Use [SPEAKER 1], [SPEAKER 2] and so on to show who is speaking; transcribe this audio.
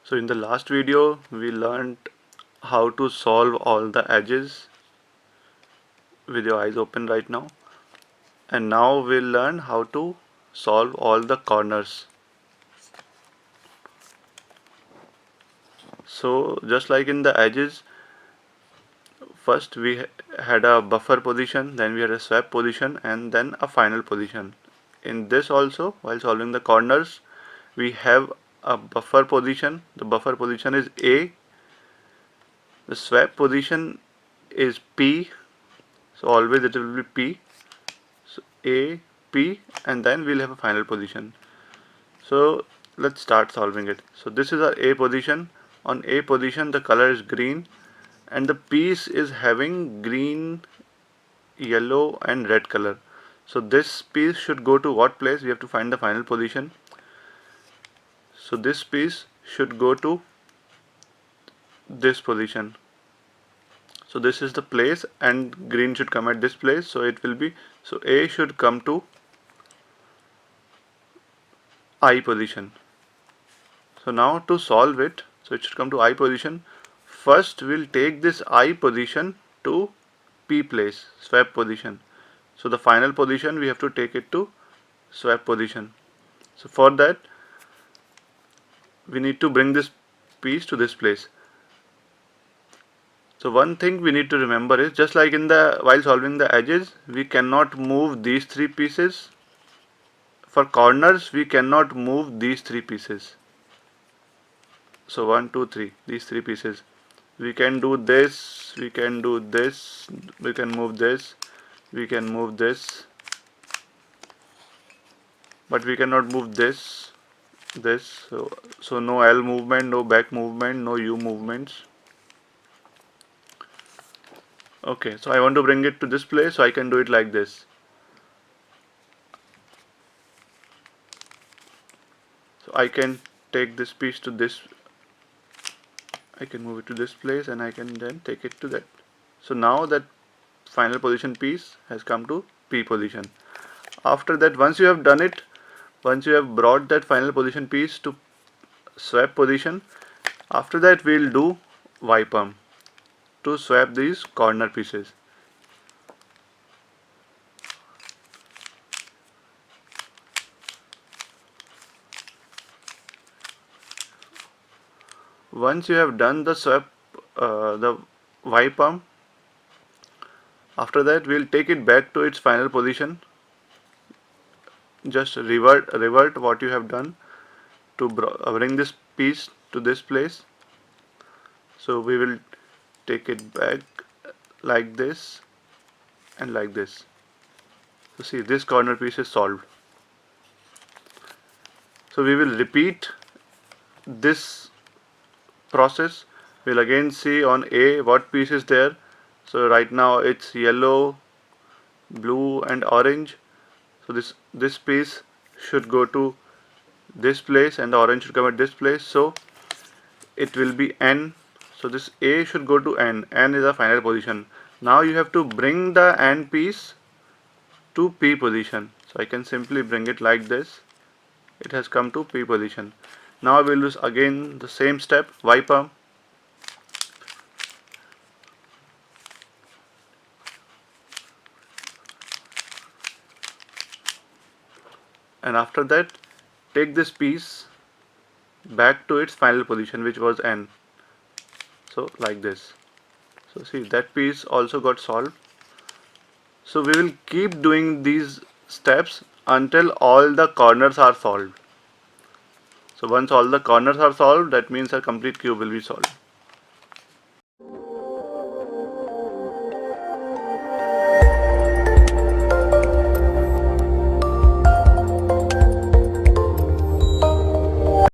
[SPEAKER 1] So in the last video we learned how to solve all the edges with your eyes open right now, and now we'll learn how to solve all the corners. So just like in the edges, first we had a buffer position, then we had a swap position, and then a final position. In this also, while solving the corners, we have a buffer position. The buffer position is A, the swap position is P, so always it will be P. So A, P, and then we'll have a final position. So let's start solving it. So this is our A position. On A position the color is green, and the piece is having green, yellow and red color. So this piece should go to what place? We have to find the final position. So this piece should go to this position. So this is the place, and green should come at this place. So it will be, so A should come to I position. So now to solve it, so it should come to I position. First we'll take this I position to P place, swap position. So the final position we have to take it to swap position. So for that we need to bring this piece to this place. So one thing we need to remember is, just like in the while solving the edges, we cannot move these three pieces. For corners we cannot move these three pieces. So 1, 2, 3, these three pieces. We can do this, we can do this, we can move this, we can move this, but we cannot move this. So no L movement, no back movement, no U movements. Okay, so I want to bring it to this place, so I can do it like this. So I can take this piece to this, I can move it to this place, and I can then take it to that. So now that final position piece has come to P position. After that, once you have done it, once you have brought that final position piece to swap position, after that we'll do Y pump to swap these corner pieces. Once you have done the swap, the Y pump, after that we'll take it back to its final position. Just revert what you have done to bring this piece to this place. So we will take it back like this and like this. So see, this corner piece is solved. So we will repeat this process. We'll again see on A what piece is there. So right now it's yellow, blue and orange. So this piece should go to this place, and the orange should come at this place. So it will be N. So this A should go to N. N is the final position. Now you have to bring the N piece to P position. So I can simply bring it like this. It has come to P position. Now we will do again the same step, Y pump. And after that, take this piece back to its final position, which was N. So like this. So see, that piece also got solved. So we will keep doing these steps until all the corners are solved. So once all the corners are solved, that means a complete cube will be solved.